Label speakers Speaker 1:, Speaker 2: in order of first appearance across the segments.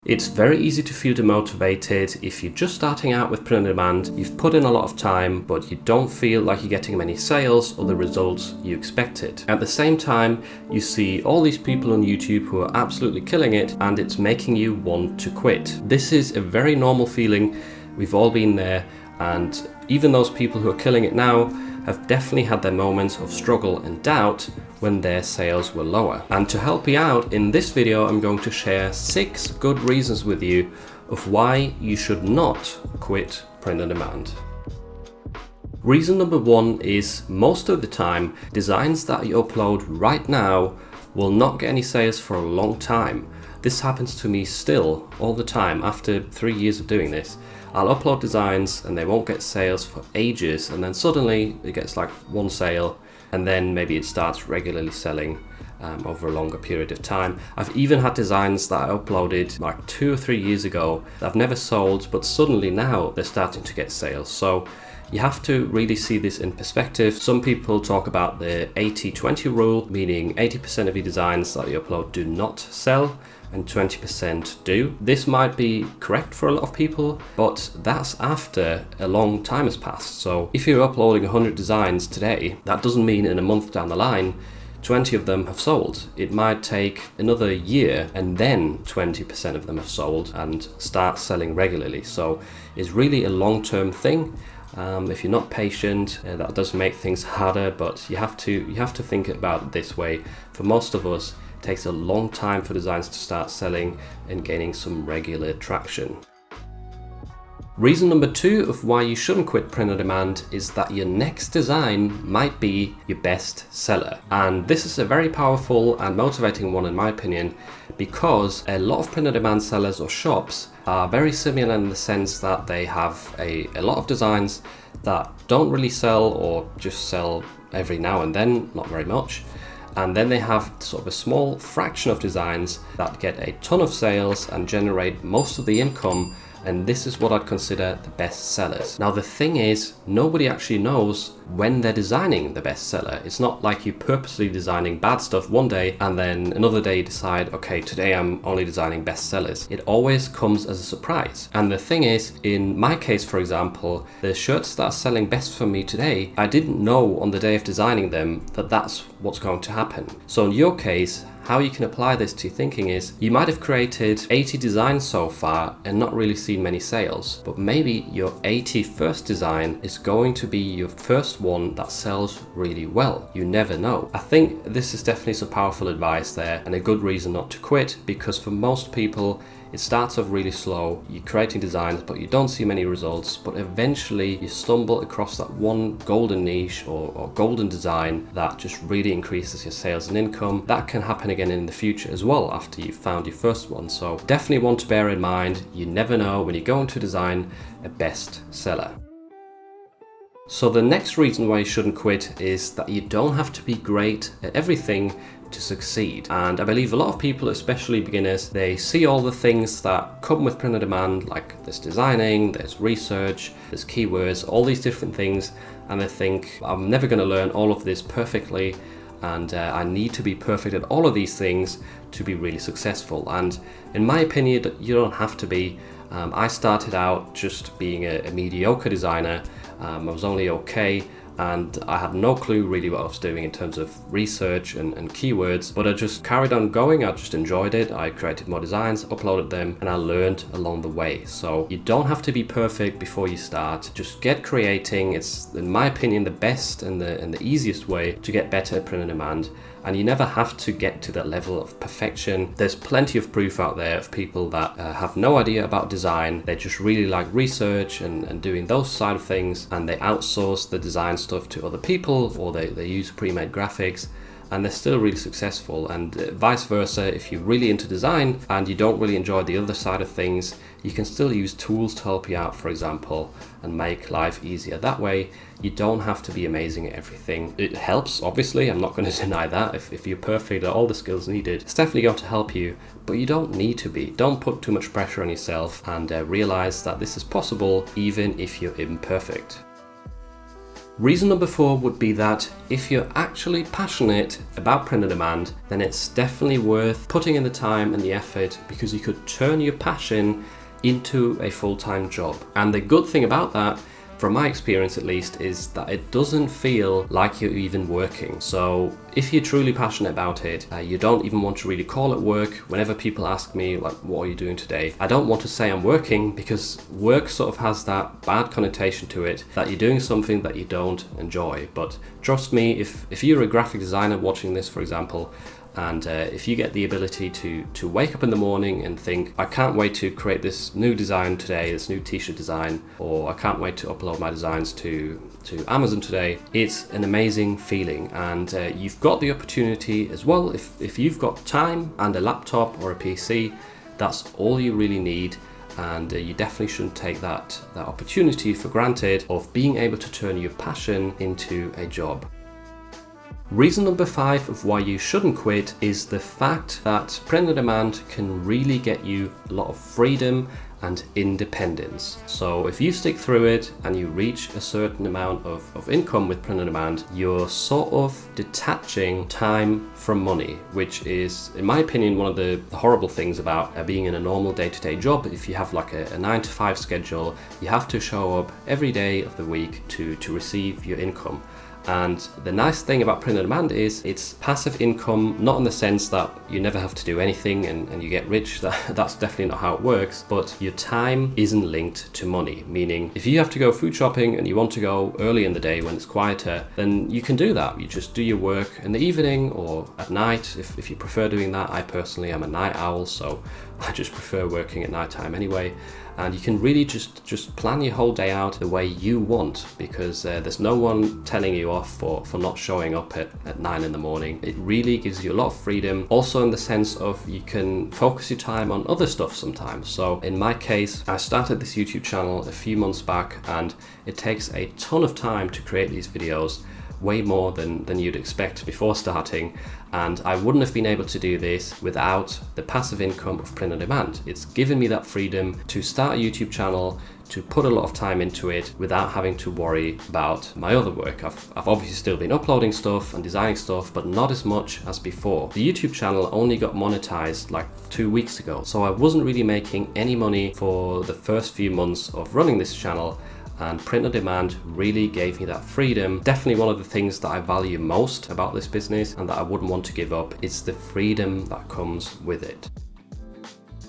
Speaker 1: It's very easy to feel demotivated if you're just starting out with print on demand, you've put in a lot of time, but you don't feel like you're getting many sales or the results you expected. At the same time, you see all these people on YouTube who are absolutely killing it, and it's making you want to quit. This is a very normal feeling. We've all been there, and even those people who are killing it now have definitely had their moments of struggle and doubt when their sales were lower. And to help you out, in this video I'm going to share 6 good reasons with you of why you should not quit print on demand. Reason number 1 is most of the time, designs that you upload right now will not get any sales for a long time. This happens to me still all the time after 3 years of doing this. I'll upload designs and they won't get sales for ages, and then suddenly it gets like 1 sale, and then maybe it starts regularly selling over a longer period of time. I've even had designs that I uploaded like 2 or 3 years ago that I've never sold, but suddenly now they're starting to get sales. So you have to really see this in perspective. Some people talk about the 80-20 rule, meaning 80% of your designs that you upload do not sell and 20% do. This might be correct for a lot of people, but that's after a long time has passed. So if you're uploading 100 designs today, that doesn't mean in a month down the line 20 of them have sold. It might take another year and then 20% of them have sold and start selling regularly. So it's really a long-term thing. If you're not patient, that does make things harder, but you have to think about it this way. For most of us, it takes a long time for designs to start selling and gaining some regular traction. Reason number 2 of why you shouldn't quit print on demand is that your next design might be your best seller. And this is a very powerful and motivating one in my opinion, because a lot of print on demand sellers or shops are very similar in the sense that they have a lot of designs that don't really sell or just sell every now and then, not very much. And then they have sort of a small fraction of designs that get a ton of sales and generate most of the income, and this is what I'd consider the best sellers. Now the thing is, nobody actually knows when they're designing the best seller. It's not like you're purposely designing bad stuff one day and then another day you decide, okay, today I'm only designing best sellers. It always comes as a surprise. And the thing is, in my case for example, the shirts that are selling best for me today, I didn't know on the day of designing them that that's what's going to happen. So in your case, how you can apply this to your thinking is, you might have created 80 designs so far and not really seen many sales, but maybe your 81st design is going to be your first one that sells really well. You never know. I think this is definitely some powerful advice there and a good reason not to quit, because for most people it starts off really slow. You're creating designs but you don't see many results, but eventually you stumble across that one golden niche or golden design that just really increases your sales and income. That can happen again in the future as well after you've found your first one. So definitely want to bear in mind, you never know when you're going to design a best seller. So the next reason why you shouldn't quit is that you don't have to be great at everything to succeed. And I believe a lot of people, especially beginners, they see all the things that come with print on demand, like there's designing, there's research, there's keywords, all these different things, and they think, I'm never going to learn all of this perfectly, and I need to be perfect at all of these things to be really successful. And in my opinion, you don't have to be. I started out just being a mediocre designer. I was only okay, and I had no clue really what I was doing in terms of research and keywords, but I just carried on going. I just enjoyed it. I created more designs, uploaded them, and I learned along the way. So you don't have to be perfect before you start. Just get creating. It's, in my opinion, the best and the easiest way to get better at print on demand. And you never have to get to that level of perfection. There's plenty of proof out there of people that have no idea about design. They just really like research and doing those side of things, and they outsource the design stuff to other people, or they use pre-made graphics, and they're still really successful. And vice versa, if you're really into design and you don't really enjoy the other side of things, you can still use tools to help you out, for example, and make life easier. That way, you don't have to be amazing at everything. It helps, obviously, I'm not going to deny that. If you're perfect at all the skills needed, it's definitely going to help you, but you don't need to be. Don't put too much pressure on yourself, and realize that this is possible even if you're imperfect. Reason number 4 would be that if you're actually passionate about print on demand, then it's definitely worth putting in the time and the effort, because you could turn your passion into a full-time job. And the good thing about that, from my experience at least, is that it doesn't feel like you're even working. So if you're truly passionate about it, you don't even want to really call it work. Whenever people ask me, like, what are you doing today? I don't want to say I'm working, because work sort of has that bad connotation to it, that you're doing something that you don't enjoy. But trust me, if you're a graphic designer watching this, for example, and if you get the ability to wake up in the morning and think, I can't wait to create this new design today, this new t-shirt design, or I can't wait to upload my designs to Amazon today, it's an amazing feeling. And you've got the opportunity as well, if you've got time and a laptop or a PC, that's all you really need. And you definitely shouldn't take that opportunity for granted of being able to turn your passion into a job. Reason number 5 of why you shouldn't quit is the fact that print on demand can really get you a lot of freedom and independence. So if you stick through it and you reach a certain amount of income with print on demand, you're sort of detaching time from money, which is, in my opinion, one of the horrible things about being in a normal day-to-day job. If you have like a 9-to-5 schedule, you have to show up every day of the week to receive your income. And the nice thing about print on demand is it's passive income, not in the sense that you never have to do anything and you get rich. That's definitely not how it works. But your time isn't linked to money, meaning if you have to go food shopping and you want to go early in the day when it's quieter, then you can do that. You just do your work in the evening or at night if you prefer doing that. I personally am a night owl, so I just prefer working at night time anyway. And you can really just plan your whole day out the way you want, because there's no one telling you off for not showing up at 9 in the morning. It really gives you a lot of freedom, also in the sense of you can focus your time on other stuff sometimes. So in my case, I started this YouTube channel a few months back, and it takes a ton of time to create these videos, way more than you'd expect before starting, and I wouldn't have been able to do this without the passive income of print on demand. It's given me that freedom to start a YouTube channel, to put a lot of time into it without having to worry about my other work. I've obviously still been uploading stuff and designing stuff, but not as much as before. The YouTube channel only got monetized like 2 weeks ago, so I wasn't really making any money for the first few months of running this channel. And print on demand really gave me that freedom. Definitely one of the things that I value most about this business and that I wouldn't want to give up is the freedom that comes with it.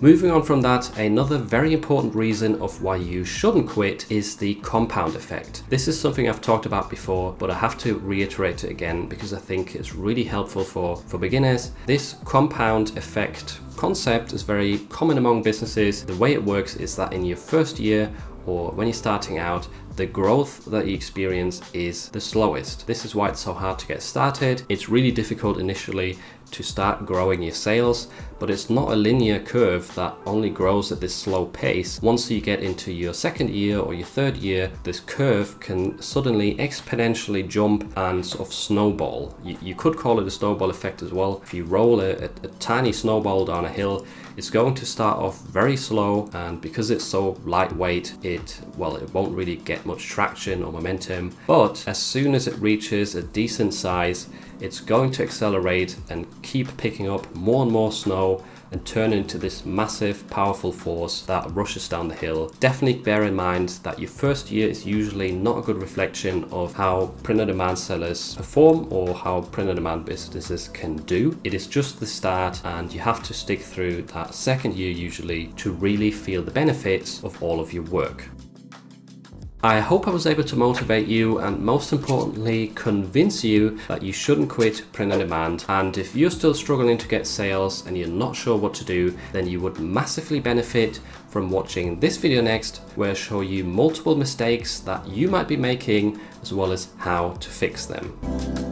Speaker 1: Moving on from that, another very important reason of why you shouldn't quit is the compound effect. This is something I've talked about before, but I have to reiterate it again because I think it's really helpful for beginners. This compound effect concept is very common among businesses. The way it works is that in your first year, or when you're starting out, the growth that you experience is the slowest. This is why it's so hard to get started. It's really difficult initially to start growing your sales, but it's not a linear curve that only grows at this slow pace. Once you get into your second year or your third year, this curve can suddenly exponentially jump and sort of snowball. You could call it a snowball effect as well. If you roll a tiny snowball down a hill, it's going to start off very slow, and because it's so lightweight, it won't really get much traction or momentum. But as soon as it reaches a decent size, it's going to accelerate and keep picking up more and more snow and turn into this massive, powerful force that rushes down the hill. Definitely bear in mind that your first year is usually not a good reflection of how print-on-demand sellers perform or how print-on-demand businesses can do. It is just the start, and you have to stick through that second year usually to really feel the benefits of all of your work. I hope I was able to motivate you and most importantly convince you that you shouldn't quit print on demand. And if you're still struggling to get sales and you're not sure what to do, then you would massively benefit from watching this video next, where I show you multiple mistakes that you might be making as well as how to fix them.